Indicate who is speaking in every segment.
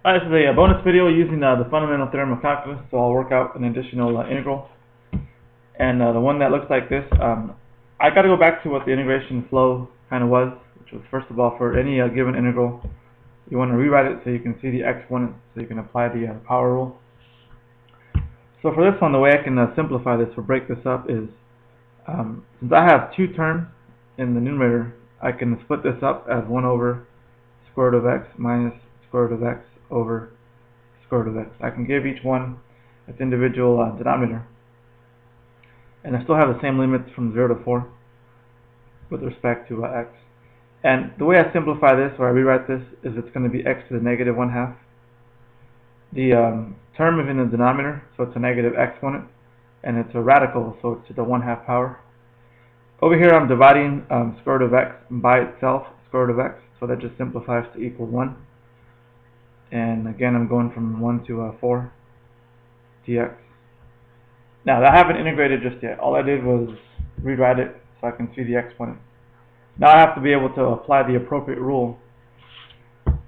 Speaker 1: This is a bonus video using the fundamental theorem of calculus, so I'll work out an additional integral. And the one that looks like this, I got to go back to what the integration flow kind of was, which was, first of all, for any given integral, you want to rewrite it so you can see the exponent, so you can apply the power rule. So for this one, the way I can simplify this or break this up is, since I have two terms in the numerator, I can split this up as 1 over square root of x minus square root of x over square root of x. I can give each one its individual denominator, and I still have the same limits from 0 to 4 with respect to x. And the way I simplify this, or I rewrite this, is it's going to be x to the negative 1/2. The term is in the denominator, so it's a negative exponent, and it's a radical, so it's to the 1/2 power. Over here I'm dividing square root of x by itself, square root of x, so that just simplifies to equal 1. And again, I'm going from 1 to 4 dx. Now, I haven't integrated just yet. All I did was rewrite it so I can see the exponent. Now I have to be able to apply the appropriate rule.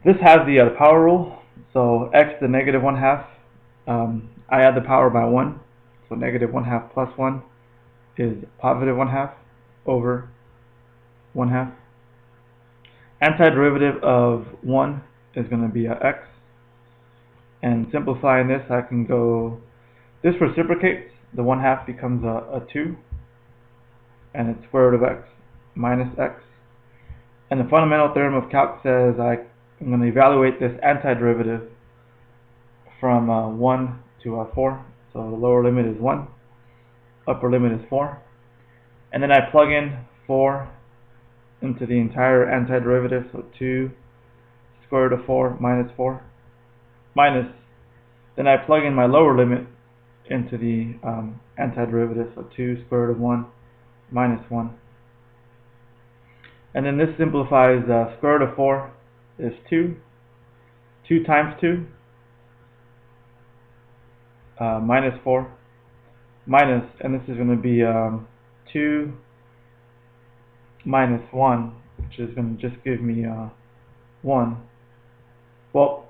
Speaker 1: This has the power rule, so x to the negative 1/2. I add the power by 1, so negative 1/2 plus 1 is positive 1/2 over 1/2. Antiderivative of 1 is going to be x. And simplifying this, I can go, this reciprocates, the 1/2 becomes a 2, and it's square root of x minus x. And the fundamental theorem of calc says I'm going to evaluate this antiderivative from 1 to 4. So the lower limit is 1, upper limit is 4. And then I plug in 4 into the entire antiderivative, so 2 square root of 4 minus 4 minus, then I plug in my lower limit into the antiderivative, so 2 square root of 1 minus 1. And then this simplifies, square root of 4 is 2, 2 times 2, minus 4, minus, and this is going to be 2 minus 1, which is going to just give me 1. Well,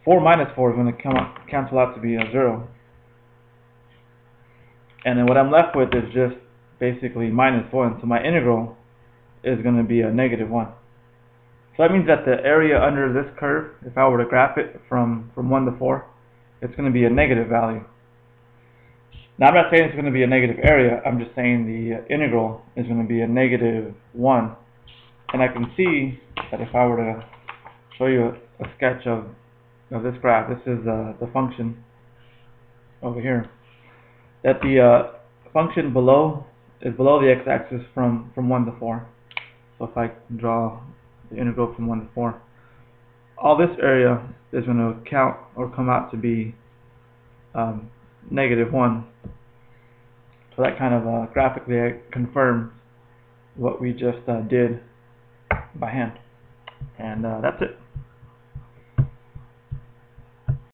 Speaker 1: 4 minus 4 is going to cancel out to be 0. And then what I'm left with is just basically minus 1. So my integral is going to be a negative 1. So that means that the area under this curve, if I were to graph it from 1 to 4, it's going to be a negative value. Now I'm not saying it's going to be a negative area, I'm just saying the integral is going to be a negative 1. And I can see that if I were to show you a sketch of this graph, this is the function over here, that the function below is below the x-axis from 1 to 4. So if I draw the integral from 1 to 4, all this area is going to count or come out to be negative 1. So that kind of graphically confirms what we just did by hand. And that's it.